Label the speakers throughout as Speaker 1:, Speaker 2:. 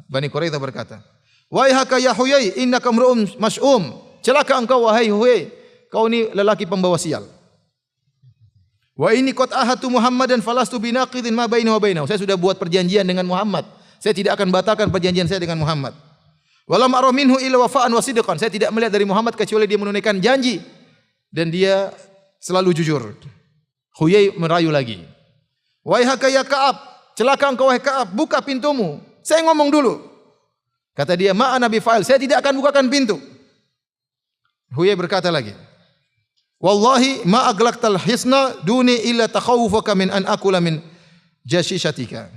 Speaker 1: Bani Quraidah berkata, "Waihaka ya Huyai, innaka mru'un mas'um." Celaka engkau wahai Huyai, kau ini lelaki pembawa sial. Wa inni qad ahadtu Muhammadan falastu binaqidin ma baini wa bainahu. Saya sudah buat perjanjian dengan Muhammad. Saya tidak akan batalkan perjanjian saya dengan Muhammad. Walam ara minhu illa wafa'an wa sidqan. Saya tidak melihat dari Muhammad kecuali dia menunaikan janji dan dia selalu jujur. Huyai merayu lagi. Waihaka ya Ka'ab, celaka engkau wahai Ka'ab, buka pintumu. Saya ngomong dulu. Kata dia, "Ma'ana bifa'il." Saya tidak akan bukakan pintu. Huyai berkata lagi, "Wallahi ma aglaqtal hisna duni illa takhawufaka min an akula min jashishatika."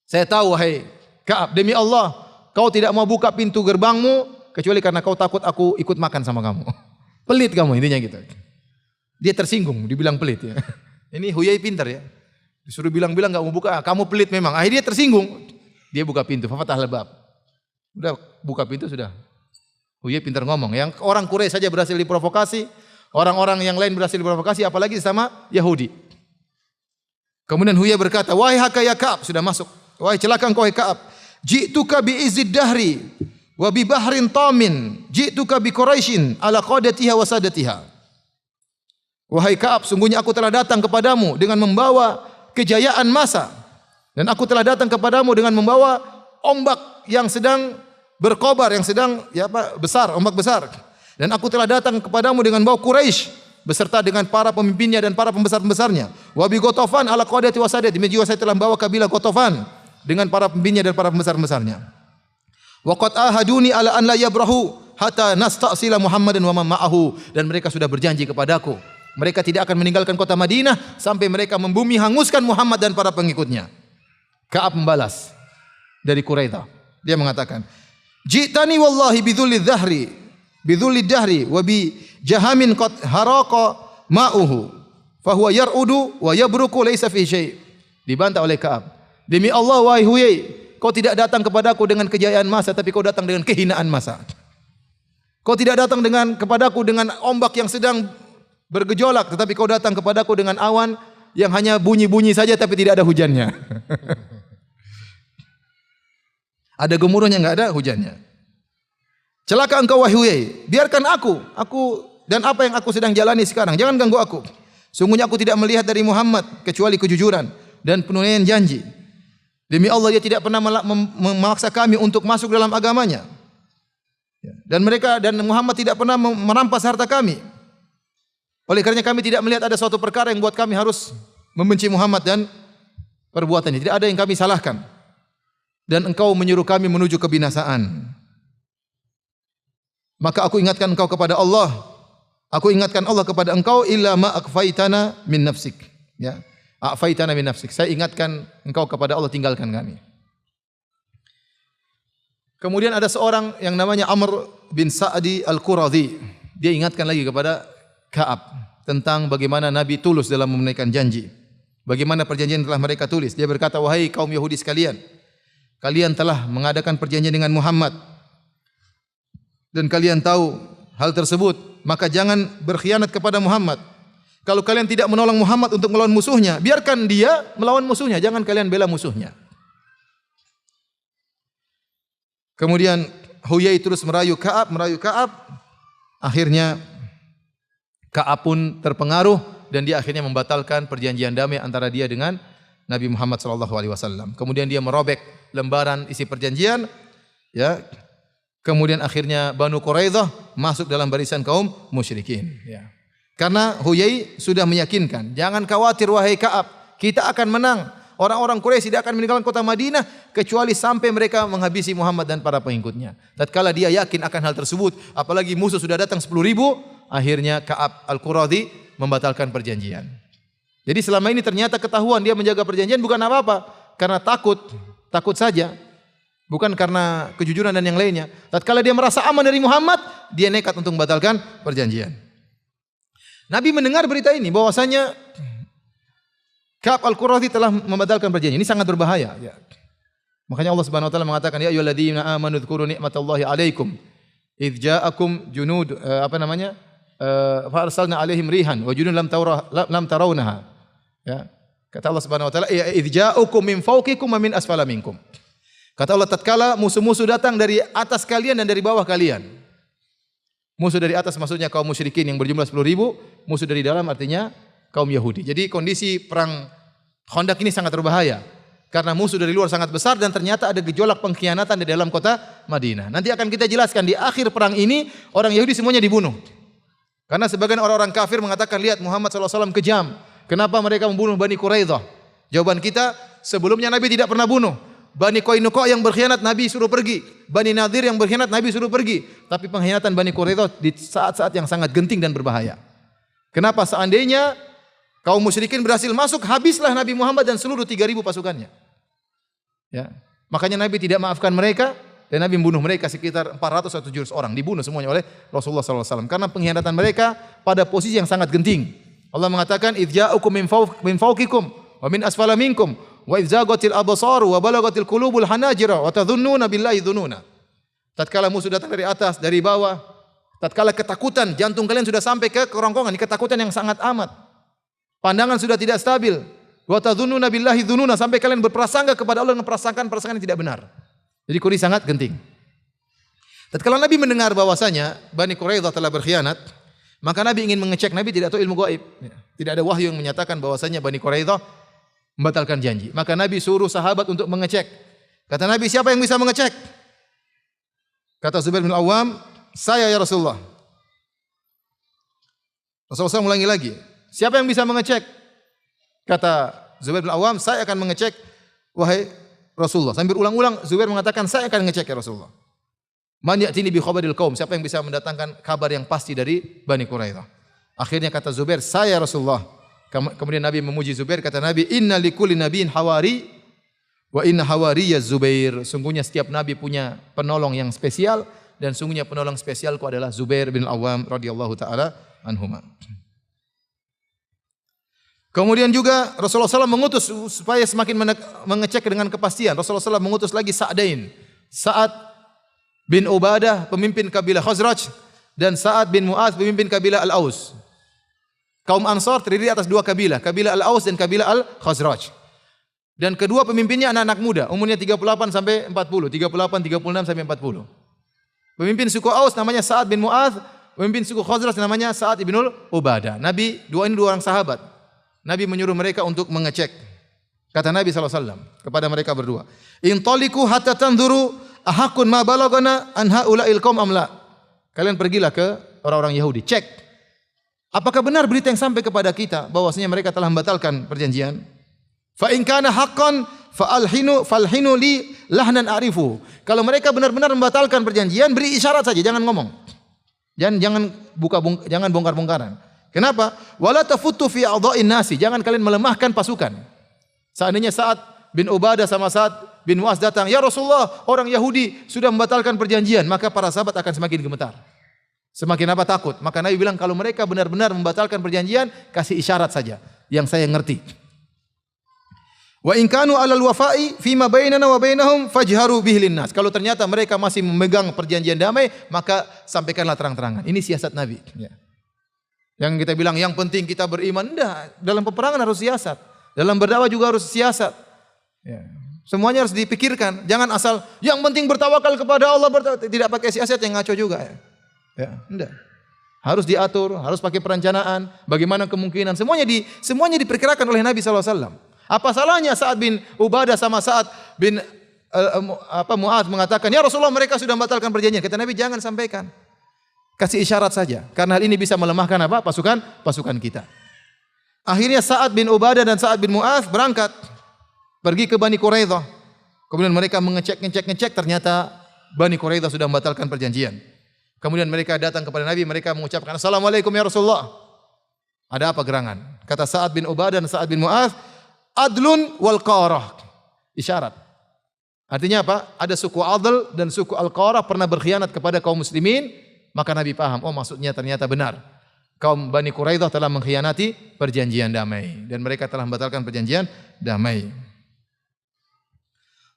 Speaker 1: Saya tahu wahai Ka'ab, demi Allah, kau tidak mau buka pintu gerbangmu kecuali karena kau takut aku ikut makan sama kamu. Pelit kamu, intinya gitu. Dia tersinggung, dibilang pelit ya. Ini Huyai pintar ya. Disuruh bilang-bilang enggak mau buka, kamu pelit memang. Akhirnya dia tersinggung. Dia buka pintu, fafatahal bab. Udah buka pintu sudah. Huyai pintar ngomong. Yang orang Quraisy saja berhasil diprovokasi, orang-orang yang lain berhasil diprovokasi, apalagi sama Yahudi. Kemudian Huyai berkata, "Wahai haka ya Ka'ab," sudah masuk. "Wahai celaka engkau wahai Ka'ab, ji'tuka bi izzid dahri wa bi bahrin tamin, ji'tuka bi Quraisyin ala qadatiha wa sadatiha." Wahai Ka'ab, sungguhnya aku telah datang kepadamu dengan membawa kejayaan masa, dan aku telah datang kepadamu dengan membawa ombak yang sedang berkobar, yang sedang besar, ombak besar. Dan aku telah datang kepadamu dengan bawa Quraisy beserta dengan para pemimpinnya dan para pembesar-pembesarnya. Wa bi Ghatafan ala qadati wa sadati, juga saya telah membawa kabilah Ghatafan dengan para pemimpinnya dan para pembesar-pembesarnya. Wa qad ahaduni ala an la yabrahu hatta nasta'sila Muhammadan wa man ma'ahu, dan mereka sudah berjanji kepadaku, mereka tidak akan meninggalkan kota Madinah sampai mereka membumi hanguskan Muhammad dan para pengikutnya. Ka'ab membalas dari Quraidah. Dia mengatakan, "Jitani wallahi bidhulli dahri wa bi jahamin qad haraqa ma'uhu fa huwa yar'udu wa yabruku laysa fi syai'." Dibantah oleh Ka'ab. "Demi Allah wahai Huyai, kau tidak datang kepadaku dengan kejayaan masa, tapi kau datang dengan kehinaan masa. Kau tidak datang kepadaku dengan ombak yang sedang bergejolak, tetapi kau datang kepadaku dengan awan yang hanya bunyi-bunyi saja tapi tidak ada hujannya." Ada gemuruhnya, enggak ada hujannya. "Celaka engkau wahai Huyai, biarkan aku dan apa yang aku sedang jalani sekarang, jangan ganggu aku. Sungguhnya aku tidak melihat dari Muhammad kecuali kejujuran dan penunaian janji. Demi Allah, dia tidak pernah memaksa kami untuk masuk dalam agamanya. Dan Muhammad tidak pernah merampas harta kami. Oleh karena kami tidak melihat ada suatu perkara yang buat kami harus membenci Muhammad dan perbuatannya. Tidak ada yang kami salahkan. Dan engkau menyuruh kami menuju kebinasaan. Maka aku ingatkan engkau kepada Allah. Aku ingatkan Allah kepada engkau, illa ma akfaitana min nafsik." Ya. Akfaitana min nafsik. Saya ingatkan engkau kepada Allah, tinggalkan kami. Kemudian ada seorang yang namanya Amr bin Sa'di Al-Quradhi. Dia ingatkan lagi kepada Ka'ab tentang bagaimana Nabi tulus dalam menunaikan janji. Bagaimana perjanjian telah mereka tulis. Dia berkata, "Wahai kaum Yahudi sekalian, kalian telah mengadakan perjanjian dengan Muhammad dan kalian tahu hal tersebut, maka jangan berkhianat kepada Muhammad. Kalau kalian tidak menolong Muhammad untuk melawan musuhnya, biarkan dia melawan musuhnya, jangan kalian bela musuhnya." Kemudian Huyai terus merayu Ka'ab. Akhirnya Ka'ab pun terpengaruh dan dia akhirnya membatalkan perjanjian damai antara dia dengan Nabi Muhammad SAW. Kemudian dia merobek lembaran isi perjanjian, ya. Kemudian akhirnya Banu Quraidah masuk dalam barisan kaum musyrikin. Ya. Karena Huyai sudah meyakinkan, jangan khawatir wahai Ka'ab, kita akan menang. Orang-orang Quraisy tidak akan meninggalkan kota Madinah kecuali sampai mereka menghabisi Muhammad dan para pengikutnya. Tatkala dia yakin akan hal tersebut, apalagi musuh sudah datang 10.000, akhirnya Ka'ab Al-Quradhi membatalkan perjanjian. Jadi selama ini ternyata ketahuan dia menjaga perjanjian bukan apa-apa, karena takut saja. Bukan karena kejujuran dan yang lainnya. Tatkala dia merasa aman dari Muhammad, dia nekat untuk membatalkan perjanjian. Nabi mendengar berita ini bahwasanya Ka'ab Al-Quradhi telah membatalkan perjanjian. Ini sangat berbahaya. Ya. Makanya Allah Subhanahu Wa Taala mengatakan, "Ya ayyuhalladzina amanu dzkuru ni'matallahi 'alaikum idz ja'akum junud fa arsalna 'alaihim rihan wa junudun lam tarawnaha." Ya. Kata Allah Subhanahu Wa Taala, "Idz ja'akum min fawqikum wa min asfala minkum." Kata Allah, tatkala musuh-musuh datang dari atas kalian dan dari bawah kalian. Musuh dari atas maksudnya kaum musyrikin yang berjumlah 10.000, musuh dari dalam artinya kaum Yahudi. Jadi kondisi perang Khandaq ini sangat berbahaya. Karena musuh dari luar sangat besar dan ternyata ada gejolak pengkhianatan di dalam kota Madinah. Nanti akan kita jelaskan di akhir perang ini orang Yahudi semuanya dibunuh. Karena sebagian orang-orang kafir mengatakan, lihat Muhammad SAW kejam. Kenapa mereka membunuh Bani Quraidah? Jawaban kita, sebelumnya Nabi tidak pernah bunuh. Bani Qainuqa yang berkhianat Nabi suruh pergi. Bani Nadir yang berkhianat Nabi suruh pergi. Tapi pengkhianatan Bani Quraidah di saat-saat yang sangat genting dan berbahaya. Kenapa? Seandainya kaum musyrikin berhasil masuk, habislah Nabi Muhammad dan seluruh 3.000 pasukannya. Ya. Makanya Nabi tidak maafkan mereka dan Nabi membunuh mereka sekitar 400 atau 700 orang, dibunuh semuanya oleh Rasulullah SAW karena pengkhianatan mereka pada posisi yang sangat genting. Allah mengatakan, "Idz ja'akum min fawqikum wa min asfala minkum wa idz zaghatil absar wa balagatil qulubul hanajira wa tadhunnuna billahi dhununa." Tatkala musuh datang dari atas, dari bawah, tatkala ketakutan, jantung kalian sudah sampai ke kerongkongan, ketakutan yang sangat amat. Pandangan sudah tidak stabil. Wa tadhunnuna billahi dhununa, sampai kalian berprasangka kepada Allah dengan prasangkaan yang tidak benar. Jadi kondisi sangat genting. Tatkala Nabi mendengar bahwasanya Bani Quraidah telah berkhianat, maka Nabi ingin mengecek. Nabi tidak tahu ilmu gaib. Tidak ada wahyu yang menyatakan bahwasanya Bani Quraidah membatalkan janji. Maka Nabi suruh sahabat untuk mengecek. Kata Nabi, siapa yang bisa mengecek? Kata Zubair bin Awam, saya ya Rasulullah. Rasulullah SAW ulangi lagi, siapa yang bisa mengecek? Kata Zubair bin Awam, saya akan mengecek wahai Rasulullah. Sambil ulang-ulang Zubair mengatakan, saya akan mengecek ya Rasulullah. Man ya'tini bi khabaril qaum, siapa yang bisa mendatangkan kabar yang pasti dari Bani Quraidah? Akhirnya kata Zubair, saya Rasulullah. Kemudian Nabi memuji Zubair, kata Nabi, inna likulli nabiyyin hawari wa inna hawariya Zubair. Sungguhnya setiap nabi punya penolong yang spesial dan sungguhnya penolong spesialku adalah Zubair bin Awam radhiyallahu taala anhuma. Kemudian juga Rasulullah SAW mengutus supaya semakin mengecek dengan kepastian. Rasulullah SAW mengutus lagi Sa'dain. Sa'ad bin Ubadah, pemimpin kabilah Khazraj, dan Sa'ad bin Mu'adz, pemimpin kabilah Al-Aus. Kaum Ansar terdiri atas dua kabilah, kabilah Al-Aus dan kabilah Al-Khazraj. Dan kedua pemimpinnya anak-anak muda, umurnya 38 sampai 40, 38, 36 sampai 40. Pemimpin suku Aus namanya Sa'ad bin Mu'adz, pemimpin suku Khazraj namanya Sa'ad bin Ubadah. Nabi, dua orang sahabat. Nabi menyuruh mereka untuk mengecek. Kata Nabi SAW kepada mereka berdua, intaliku hatta tanzuru ahakun ma balagana an haula'il qaum amla. Kalian pergilah ke orang-orang Yahudi, cek apakah benar berita yang sampai kepada kita bahwasanya mereka telah membatalkan perjanjian. Fa in kana haqqan falhinu li lahnan arifu. Kalau mereka benar-benar membatalkan perjanjian, beri isyarat saja, jangan ngomong. Jangan bongkar-bongkaran. Kenapa? Wala tafuttu fi a'dha'in nasi. Jangan kalian melemahkan pasukan. Seandainya Sa'ad bin Ubadah sama Sa'ad bin Mu'adz datang, ya Rasulullah, orang Yahudi sudah membatalkan perjanjian, maka para sahabat akan semakin gemetar. Semakin apa? Takut. Maka Nabi bilang, kalau mereka benar-benar membatalkan perjanjian, kasih isyarat saja yang saya ngerti. Wa in kanu 'alal wafa'i fima bainana wa bainahum fajharu bihi linnas. Kalau ternyata mereka masih memegang perjanjian damai, maka sampaikanlah terang-terangan. Ini siasat Nabi. Ya. Yang kita bilang yang penting kita beriman, enggak. Dalam peperangan harus siasat. Dalam berdakwah juga harus siasat. Ya. Semuanya harus dipikirkan. Jangan asal yang penting bertawakal kepada Allah, tidak pakai siasat yang ngaco juga. Ya, enggak. Harus diatur, harus pakai perencanaan. Bagaimana kemungkinan? Semuanya diperkirakan oleh Nabi SAW. Apa salahnya Sa'ad bin Ubadah sama Sa'ad bin Mu'adz mengatakan, ya Rasulullah mereka sudah membatalkan perjanjian. Kata Nabi, jangan sampaikan. Kasih isyarat saja, karena hal ini bisa melemahkan apa? Pasukan kita. Akhirnya Sa'ad bin Ubadah dan Sa'ad bin Mu'adz berangkat pergi ke Bani Quraidah. Kemudian mereka ngecek, ternyata Bani Quraidah sudah membatalkan perjanjian. Kemudian mereka datang kepada Nabi, mereka mengucapkan, Assalamualaikum ya Rasulullah. Ada apa gerangan? Kata Sa'ad bin Ubadah dan Sa'ad bin Mu'adz, adlun wal qarah. Isyarat. Artinya apa? Ada suku Adl dan suku Al-Qarah pernah berkhianat kepada kaum muslimin. Maka Nabi paham, oh maksudnya ternyata benar. Kaum Bani Quraidah telah mengkhianati perjanjian damai. Dan mereka telah membatalkan perjanjian damai.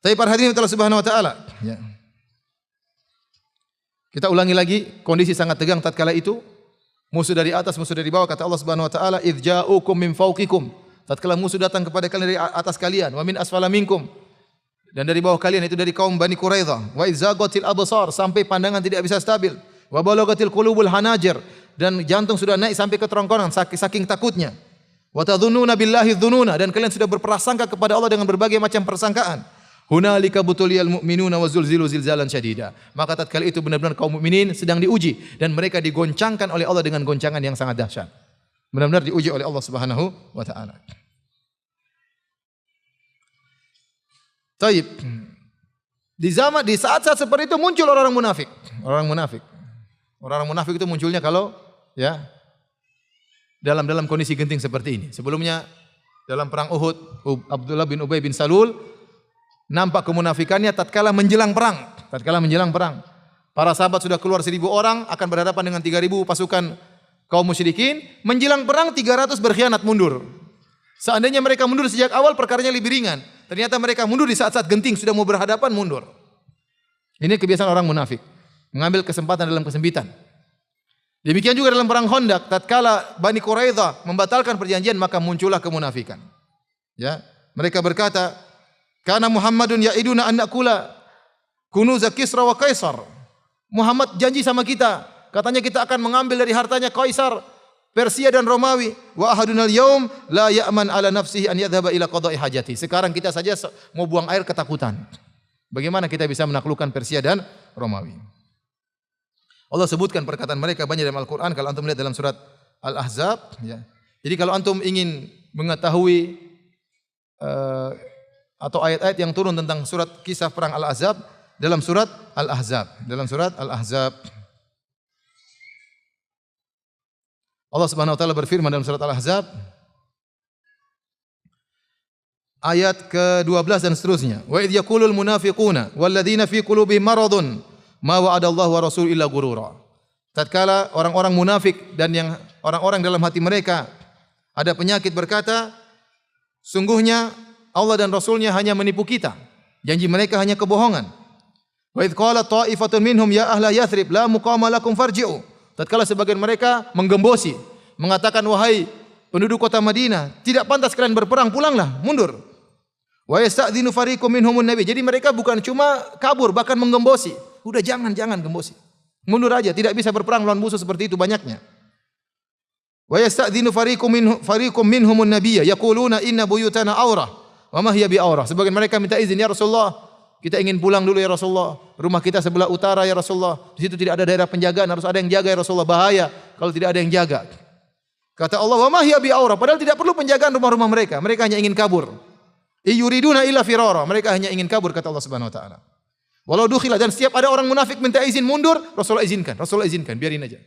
Speaker 1: Tapi para hadirin Allah Subhanahu wa taala, ya. Kita ulangi lagi, kondisi sangat tegang tatkala itu. Musuh dari atas, musuh dari bawah, kata Allah Subhanahu wa taala, idz ja'ukum min fawqikum. Tatkala musuh datang kepada kalian dari atas kalian, wa min asfala minkum. Dan dari bawah kalian itu dari kaum Bani Quraidah. Wa idzaqatil absar, sampai pandangan tidak bisa stabil. Wa balagatil qulubul hanajir, dan jantung sudah naik sampai ke kerongkongan saking takutnya. Wa tadhunnuna billahi dhununa, dan kalian sudah berprasangka kepada Allah dengan berbagai macam persangkaan. Hunalika butuliyal mu'minuna wa zulzilu zilzalan syadida. Maka tatkala itu benar-benar kaum mukminin sedang diuji dan mereka digoncangkan oleh Allah dengan goncangan yang sangat dahsyat. Benar-benar diuji oleh Allah Subhanahu wa taala. Taib. Di saat-saat seperti itu muncul orang munafik. Orang munafik itu munculnya kalau ya dalam kondisi genting seperti ini. Sebelumnya dalam perang Uhud, Abdullah bin Ubay bin Salul nampak kemunafikannya tatkala menjelang perang. Para sahabat sudah keluar 1.000 orang akan berhadapan dengan 3.000 pasukan kaum musyrikin. Menjelang perang 300 berkhianat mundur. Seandainya mereka mundur sejak awal perkaranya lebih ringan. Ternyata mereka mundur di saat-saat genting, sudah mau berhadapan mundur. Ini kebiasaan orang munafik, mengambil kesempatan dalam kesempitan. Demikian juga dalam perang Khandaq, tatkala Bani Quraidah membatalkan perjanjian, maka muncullah kemunafikan. Ya, mereka berkata, "Kana Muhammadun ya'iduna an na'kula kunuz Kisra wa Kaisar." Muhammad janji sama kita, katanya kita akan mengambil dari hartanya Kaisar, Persia dan Romawi. Wa ahadunal yaum la ya'man ala nafsihi an yadhhaba ila qada'i hajati. Sekarang kita saja mau buang air ketakutan. Bagaimana kita bisa menaklukkan Persia dan Romawi? Allah sebutkan perkataan mereka banyak dalam Al-Qur'an kalau antum lihat dalam surat Al-Ahzab, ya. Jadi kalau antum ingin mengetahui atau ayat-ayat yang turun tentang surat kisah perang Al-Ahzab, dalam surat Al-Ahzab. Allah Subhanahu wa taala berfirman dalam surat Al-Ahzab ayat ke-12 dan seterusnya. Wa idh yaqulul munafiquna walladzina fi qulubihim maradun ma wa'adallahu wa rasul illa ghurura. Tatkala orang-orang munafik dan yang orang-orang dalam hati mereka ada penyakit berkata, sungguhnya Allah dan Rasulnya hanya menipu kita. Janji mereka hanya kebohongan. Wa idh qala ta'ifatun minhum ya ahla Yathrib la muqama lakum farji'u. Tatkala sebagian mereka menggembosi, mengatakan, wahai penduduk kota Madinah, tidak pantas kalian berperang, pulanglah, mundur. Wa yasta'dzinu fariqum minhumun nabi. Jadi mereka bukan cuma kabur, bahkan menggembosi. Udah jangan gembosi. Mundur aja, tidak bisa berperang lawan musuh seperti itu banyaknya. Wa yasta'dzinu fariqum minhumun nabiyya yaquluna inna buyutana aurah wa ma hiya bi aurah. Sebagian mereka minta izin, ya Rasulullah, kita ingin pulang dulu ya Rasulullah. Rumah kita sebelah utara ya Rasulullah. Di situ tidak ada daerah penjagaan, harus ada yang jaga ya Rasulullah. Bahaya kalau tidak ada yang jaga. Kata Allah, wa ma hiya bi aurah. Padahal tidak perlu penjagaan rumah-rumah mereka. Mereka hanya ingin kabur. Yuriduna illa firara. Mereka hanya ingin kabur, kata Allah Subhanahu wa taala. Walau dukhila, dan setiap ada orang munafik minta izin mundur, Rasulullah izinkan, biarin aja.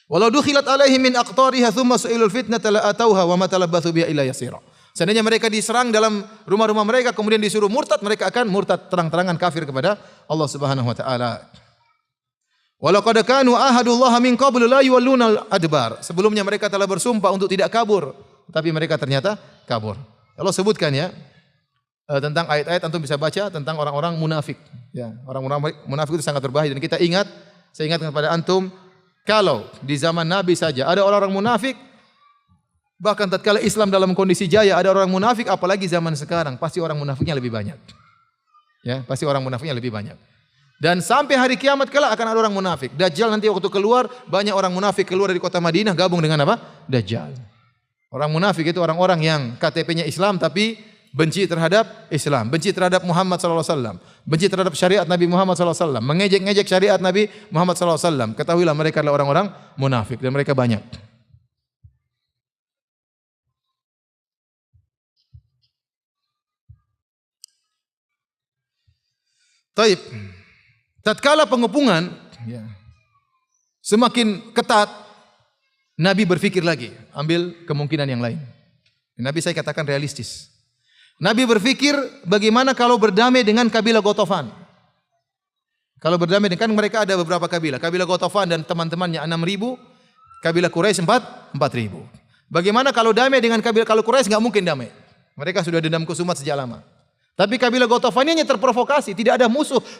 Speaker 1: Walau dukhilat alaihim min aqtariha thumma su'ilul fitnata la atauha wa ma talabbathu biha illa yasira. Seandainya mereka diserang dalam rumah-rumah mereka kemudian disuruh murtad, mereka akan murtad terang-terangan kafir kepada Allah Subhanahu wa taala. Walaqad kanu ahadullaha min qablu la yuwalluna al-adbar. Sebelumnya mereka telah bersumpah untuk tidak kabur, tapi mereka ternyata kabur. Allah sebutkan ya tentang ayat-ayat, antum bisa baca tentang orang-orang munafik. Ya, orang-orang munafik itu sangat berbahaya dan kita ingat, saya ingatkan kepada antum, kalau di zaman Nabi saja ada orang-orang munafik, bahkan tatkala Islam dalam kondisi jaya ada orang munafik, apalagi zaman sekarang pasti orang munafiknya lebih banyak. Ya, pasti orang munafiknya lebih banyak. Dan sampai hari kiamat kelak akan ada orang munafik. Dajjal nanti waktu keluar, banyak orang munafik keluar dari kota Madinah gabung dengan apa? Dajjal. Orang munafik itu orang-orang yang KTP-nya Islam tapi benci terhadap Islam, benci terhadap Muhammad sallallahu alaihi wasallam, benci terhadap syariat Nabi Muhammad sallallahu alaihi wasallam, mengejek-ngejek syariat Nabi Muhammad sallallahu alaihi wasallam. Ketahuilah mereka adalah orang-orang munafik dan mereka banyak. Taib. Tatkala pengepungan semakin ketat, Nabi berpikir lagi, ambil kemungkinan yang lain. Nabi saya katakan realistis. Nabi berpikir bagaimana kalau berdamai dengan kabilah Ghatafan. Kalau berdamai dengan mereka ada beberapa kabilah. Kabilah Ghatafan dan teman-temannya 6.000, kabilah Quraisy 4.000. Bagaimana kalau damai dengan kalau Quraisy enggak mungkin damai. Mereka sudah dendam kusumat sejak lama. Tapi kabilah Ghatafan ini terprovokasi, tidak ada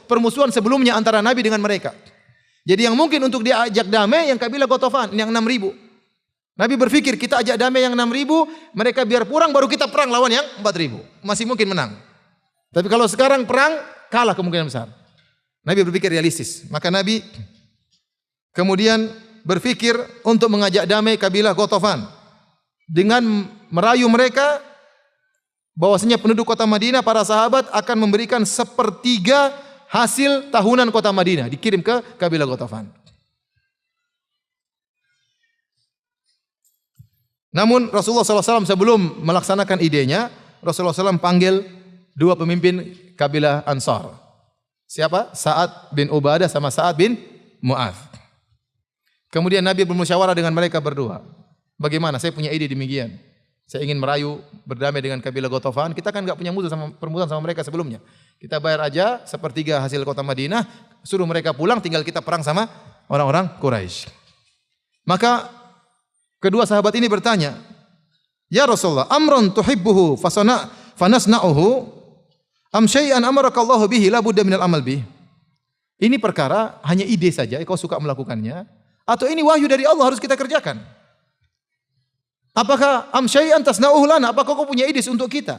Speaker 1: permusuhan sebelumnya antara Nabi dengan mereka. Jadi yang mungkin untuk diajak damai yang kabilah Ghatafan yang 6.000. Nabi berpikir kita ajak damai yang 6.000, mereka biar kurang baru kita perang lawan yang 4.000. Masih mungkin menang. Tapi kalau sekarang perang, kalah kemungkinan besar. Nabi berpikir realistis. Maka Nabi kemudian berpikir untuk mengajak damai kabilah Ghatafan dengan merayu mereka bahwasanya penduduk kota Madinah, para sahabat akan memberikan 1/3 hasil tahunan kota Madinah dikirim ke kabilah Ghatafan. Namun Rasulullah SAW sebelum melaksanakan idenya, Rasulullah SAW panggil 2 pemimpin kabilah Ansar. Siapa? Sa'ad bin Ubadah sama Sa'ad bin Mu'adz. Kemudian Nabi bermusyawarah dengan mereka berdua. Bagaimana? Saya punya ide demikian. Saya ingin merayu berdamai dengan kabilah Ghatafan. Kita kan enggak punya permusuhan sama mereka sebelumnya. Kita bayar aja 1/3 hasil kota Madinah, suruh mereka pulang, tinggal kita perang sama orang-orang Quraisy. Maka kedua sahabat ini bertanya, "Ya Rasulullah, amrun tuhibbuhu fanasna'uhu am syai'an amarakallahu bihi la budda minal amal bih?" Ini perkara hanya ide saja, kau suka melakukannya, atau ini wahyu dari Allah harus kita kerjakan? Apakah am syai'an tasna'uhu lana? Apakah kau punya ide untuk kita?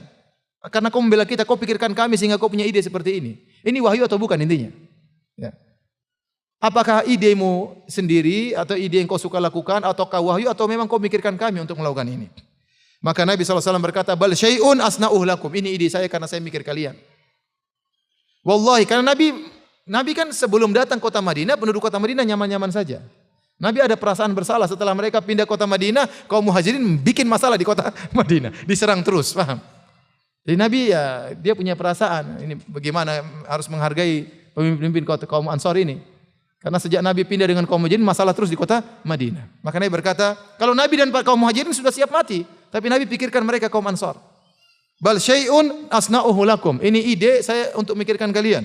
Speaker 1: Karena kau membela kita, kau pikirkan kami sehingga kau punya ide seperti ini. Ini wahyu atau bukan intinya? Ya. Apakah idemu sendiri atau ide yang kau suka lakukan ataukah wahyu atau memang kau pikirkan kami untuk melakukan ini? Maka Nabi SAW berkata, "Bal syai'un asna'uhu lakum." Ini ide saya karena saya mikir kalian. Wallahi, karena Nabi kan sebelum datang kota Madinah, penduduk kota Madinah nyaman-nyaman saja. Nabi ada perasaan bersalah setelah mereka pindah kota Madinah, kaum muhajirin bikin masalah di kota Madinah, diserang terus, paham? Jadi Nabi ya dia punya perasaan, ini bagaimana harus menghargai pemimpin kaum Ansar ini. Karena sejak Nabi pindah dengan kaum muhajirin, masalah terus di kota Madinah. Maka Nabi berkata, kalau Nabi dan kaum muhajirin sudah siap mati, tapi Nabi pikirkan mereka kaum Ansar. Bal syai'un asna'uhu lakum. Ini ide saya untuk mikirkan kalian.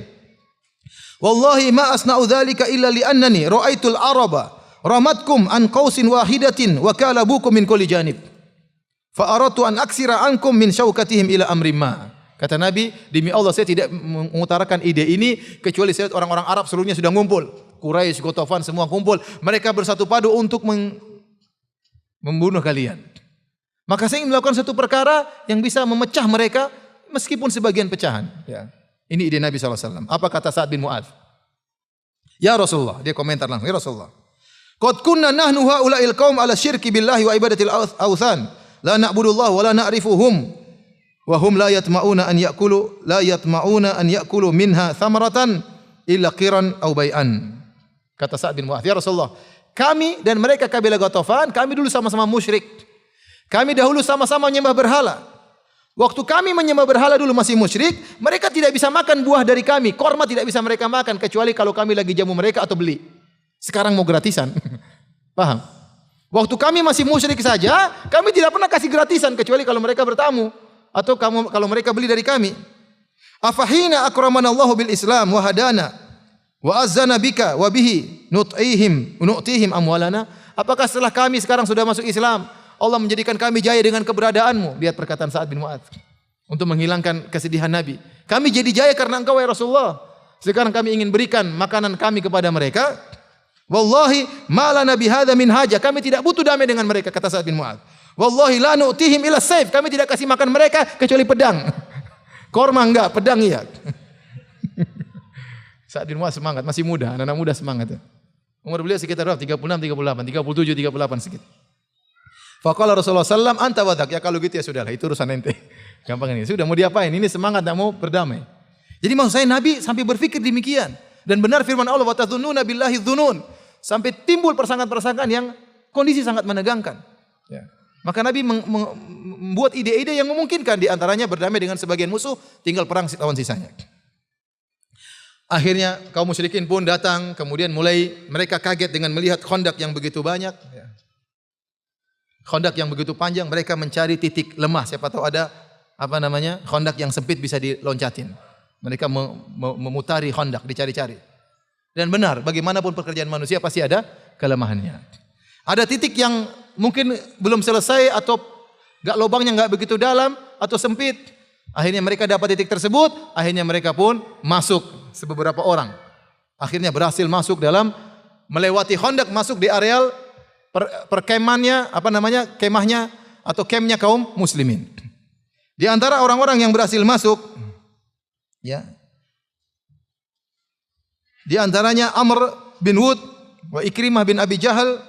Speaker 1: Wallahi ma asna'u dzalika illa li'annani ra'aitul araba ramatkum an qausin wahidatin wa kalabukum min kulli janib. Fa aradtu an aksira ankum min syaukatihim ila amrin ma. Kata Nabi, demi Allah saya tidak mengutarakan ide ini kecuali saya lihat orang-orang Arab seluruhnya sudah ngumpul. Quraisy, Ghatafan semua kumpul. Mereka bersatu padu untuk membunuh kalian. Maka saya ingin melakukan satu perkara yang bisa memecah mereka meskipun sebagian pecahan. Ya. Ini ide Nabi SAW. Apa kata Sa'ad bin Mu'adz? Ya Rasulullah, dia komentar langsung. Ya Rasulullah, qad kunna nahnu haula'il qaum ala syirki billahi wa ibadatil awthan. La na'budullah wa la na'rifuhum wa hum la yatma'una an ya'kulu minha thamaratan illa qiran aw bai'an. Kata Sa'ad bin Mu'adz, ya Rasulullah, kami dan mereka kabilah Ghatafan, kami dulu sama-sama musyrik. Kami dahulu sama-sama menyembah berhala. Waktu kami menyembah berhala dulu masih musyrik, mereka tidak bisa makan buah dari kami, korma tidak bisa mereka makan kecuali kalau kami lagi jamu mereka atau beli. Sekarang mau gratisan. Paham? Waktu kami masih musyrik saja, kami tidak pernah kasih gratisan kecuali kalau mereka bertamu atau kalau mereka beli dari kami. Afahina akramanallahu bil Islam wa hadana wa azzana bika wa bihi nu'tihim amwalana. Apakah setelah kami sekarang sudah masuk Islam, Allah menjadikan kami jaya dengan keberadaanmu? Lihat perkataan Sa'ad bin Mu'adz untuk menghilangkan kesedihan Nabi. Kami jadi jaya karena engkau ya Rasulullah. Sekarang kami ingin berikan makanan kami kepada mereka. Wallahi ma lana bihadza min haja. Kami tidak butuh damai dengan mereka, kata Sa'ad bin Mu'adz. Wallahi la nu'tihim ila sayf. Kami tidak kasih makan mereka kecuali pedang. Korma enggak, pedang iya. Sa'ad bin Mu'adz semangat, masih muda, anak-anak muda semangat. Umur beliau sekitar 36, 38, 37, 38 sekitar. Faqala Rasulullah sallam anta wadak. Ya kalau gitu ya sudahlah, itu urusan ente. Gampang ini. Sudah mau diapain? Ini semangat tak mau berdamai. Jadi maksud saya Nabi sampai berpikir demikian. Dan benar firman Allah wa tadzunnuna billahi dzunun. Sampai timbul persangkaan-persangkaan yang kondisi sangat menegangkan. Ya. Maka Nabi membuat ide-ide yang memungkinkan, di antaranya berdamai dengan sebagian musuh, tinggal perang lawan sisanya. Akhirnya kaum musyrikin pun datang, kemudian mulai mereka kaget dengan melihat khandak yang begitu banyak. Ya. Khandak yang begitu panjang, mereka mencari titik lemah. Siapa tahu ada khandak yang sempit bisa diloncatin. Mereka memutari khandak, dicari-cari. Dan benar, bagaimanapun pekerjaan manusia pasti ada kelemahannya. Ada titik yang mungkin belum selesai atau lubangnya enggak begitu dalam atau sempit. Akhirnya mereka dapat titik tersebut, akhirnya mereka pun masuk beberapa orang. Akhirnya berhasil masuk dalam melewati khandak, masuk di areal perkemannya, kemahnya atau kemnya kaum muslimin. Di antara orang-orang yang berhasil masuk Ya. Di antaranya Amr bin Wud, wa Ikrimah bin Abi Jahal,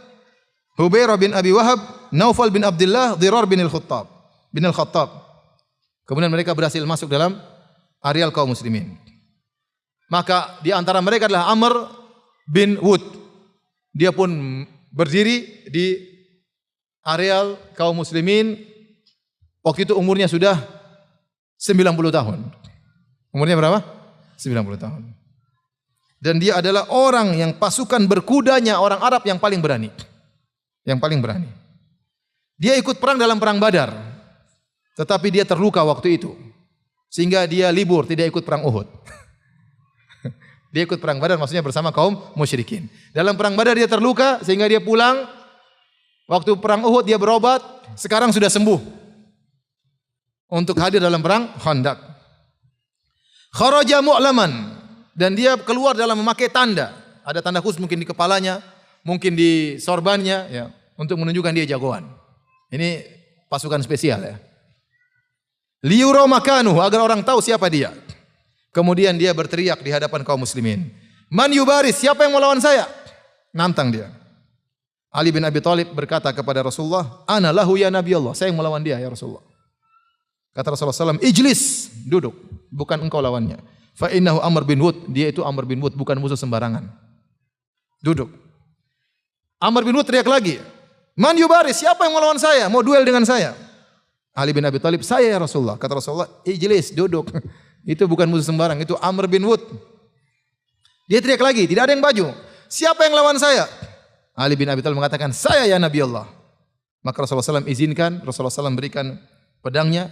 Speaker 1: Hubairah bin Abi Wahab, Naufal bin Abdullah, Dirar bin Al-Khattab. Kemudian mereka berhasil masuk dalam areal kaum muslimin. Maka di antara mereka adalah Amr bin Wud. Dia pun berdiri di areal kaum muslimin. Waktu itu umurnya sudah 90 tahun. Umurnya berapa? 90 tahun. Dan dia adalah orang yang pasukan berkudanya orang Arab yang paling berani. Yang paling berani. Dia ikut perang dalam perang Badar. Tetapi dia terluka waktu itu. Sehingga dia libur, tidak ikut perang Uhud. Dia ikut perang Badar maksudnya bersama kaum musyrikin. Dalam perang Badar dia terluka sehingga dia pulang. Waktu perang Uhud dia berobat, sekarang sudah sembuh. Untuk hadir dalam perang Khandaq. Kharaja mu'laman, dan dia keluar dalam memakai tanda. Ada tanda khusus mungkin di kepalanya, mungkin di sorbannya ya, untuk menunjukkan dia jagoan. Ini pasukan spesial ya. Liyura makanu, agar orang tahu siapa dia. Kemudian dia berteriak di hadapan kaum muslimin. Man yubaris, siapa yang mau lawan saya? Nantang dia. Ali bin Abi Thalib berkata kepada Rasulullah, ana lahu ya Nabi Allah, saya yang melawan dia ya Rasulullah. Kata Rasulullah SAW, ijlis, duduk, bukan engkau lawannya. Fa innahu Amr bin Wud, dia itu Amr bin Wud, bukan musuh sembarangan. Duduk. Amr bin Wud teriak lagi, man yubaris, siapa yang mau lawan saya? Mau duel dengan saya? Ali bin Abi Thalib, saya ya Rasulullah. Kata Rasulullah, ijlis, duduk. Itu bukan musuh sembarang, itu Amr bin Wud. Dia teriak lagi, tidak ada yang baju. Siapa yang lawan saya? Ali bin Abi Thalib mengatakan, saya ya Nabi Allah. Maka Rasulullah SAW izinkan, Rasulullah SAW berikan pedangnya.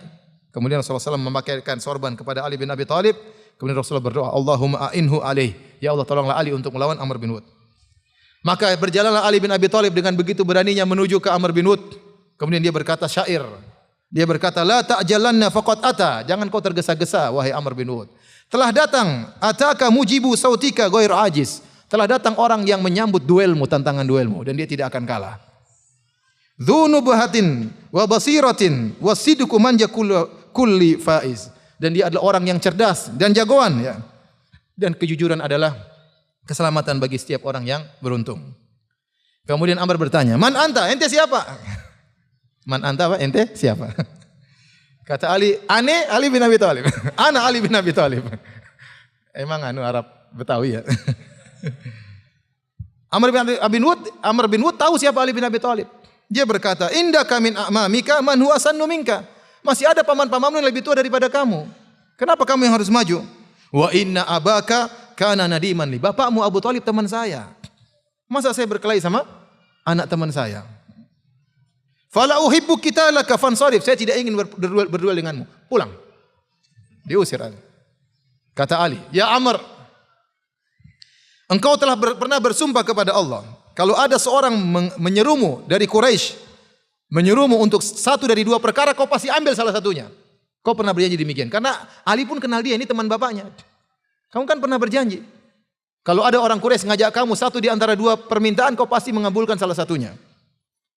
Speaker 1: Kemudian Rasulullah SAW memakaikan sorban kepada Ali bin Abi Thalib. Kemudian Rasulullah berdoa, Allahumma a'inhu alaih. Ya Allah tolonglah Ali untuk melawan Amr bin Wud. Maka berjalanlah Ali bin Abi Thalib dengan begitu beraninya menuju ke Amr bin Wud. Kemudian dia berkata syair. Dia berkata, la ta'jalanna faqad ata. Jangan kau tergesa-gesa wahai Amr bin Wud. Telah datang, ataka mujibu sautika ghair ajiz. Telah datang orang yang menyambut duelmu, tantangan duelmu, dan dia tidak akan kalah. Dzunubhatin wa basiratin wasidqu manja kulli faiz. Dan dia adalah orang yang cerdas dan jagoan ya. Dan kejujuran adalah keselamatan bagi setiap orang yang beruntung. Kemudian Amr bertanya, "Man anta? Ente siapa?" Man anta apa? Ente siapa? Kata Ali, "Ane Ali bin Abi Thalib." Ana Ali bin Abi Thalib. Emang Arab Betawi ya. Amr bin Wud tahu siapa Ali bin Abi Thalib. Dia berkata, "Indaka min a'mamika man huwa sannu minka." Masih ada paman-pamanmu yang lebih tua daripada kamu. Kenapa kamu yang harus maju? Wa inna abaka kana nadiman li. Bapakmu Abu Thalib teman saya. Masa saya berkelahi sama anak teman saya? Fala uhibbu qitalaka fansarif. Saya tidak ingin berduel denganmu. Pulang. Diusir Ali. Kata Ali, "Ya Amr, engkau telah pernah bersumpah kepada Allah, kalau ada seorang menyerumu dari Quraisy, menyuruhmu untuk satu dari dua perkara, kau pasti ambil salah satunya." Kau pernah berjanji demikian. Karena Ali pun kenal dia, ini teman bapaknya. Kamu kan pernah berjanji. Kalau ada orang Quraisy ngajak kamu satu di antara dua permintaan, kau pasti mengabulkan salah satunya.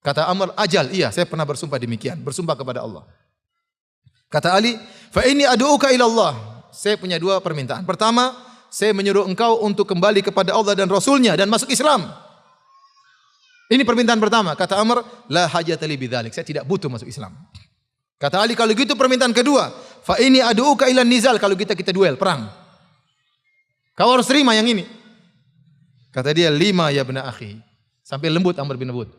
Speaker 1: Kata Amr, "Ajal, iya, saya pernah bersumpah demikian, bersumpah kepada Allah." Kata Ali, "Fa inni ad'uka ila Allah." Saya punya dua permintaan. Pertama, saya menyuruh engkau untuk kembali kepada Allah dan Rasulnya dan masuk Islam. Ini permintaan pertama. Kata Amr, "La hajata li bidzalik." Saya tidak butuh masuk Islam. Kata Ali, kalau gitu permintaan kedua, "Fa inni ad'uka ila nizal." Kalau kita duel, perang. Kau harus terima yang ini. Kata dia, "Lima ya bena akhi." Sampai lembut Amr bin Wud.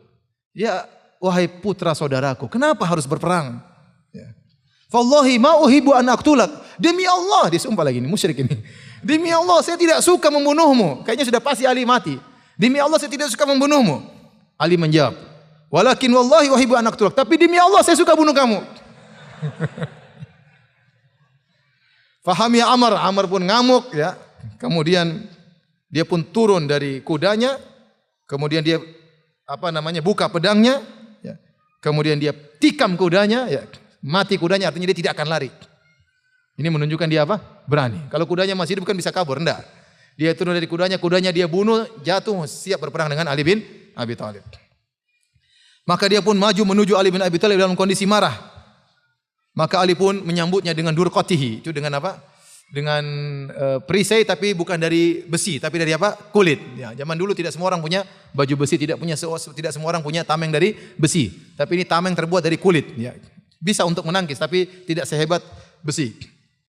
Speaker 1: "Ya wahai putra saudaraku, kenapa harus berperang?" Ya. "Wallahi ma uhibbu an aqtulak." Demi Allah, disumpah lagi ini musyrik ini. "Demi Allah saya tidak suka membunuhmu." Kayaknya sudah pasti Ali mati. "Demi Allah saya tidak suka membunuhmu." Ali menjawab, "Walakin wallahi uhibbu an aqtulak." Tapi demi Allah saya suka bunuh kamu. Faham ya Amr. Amr pun ngamuk ya. Kemudian dia pun turun dari kudanya. Kemudian dia buka pedangnya ya. Kemudian dia tikam kudanya ya. Mati kudanya, artinya dia tidak akan lari. Ini menunjukkan dia apa? Berani. Kalau kudanya masih hidup kan bisa kabur, enggak. Dia turun dari kudanya dia bunuh, jatuh, siap berperang dengan Ali bin Abi Thalib. Maka dia pun maju menuju Ali bin Abi Thalib dalam kondisi marah. Maka Ali pun menyambutnya dengan durqatihi. Itu dengan apa? dengan perisai tapi bukan dari besi, tapi dari apa? Kulit. Ya, zaman dulu tidak semua orang punya baju besi, tidak semua orang punya tameng dari besi. Tapi ini tameng terbuat dari kulit. Ya. Bisa untuk menangkis, tapi tidak sehebat besi.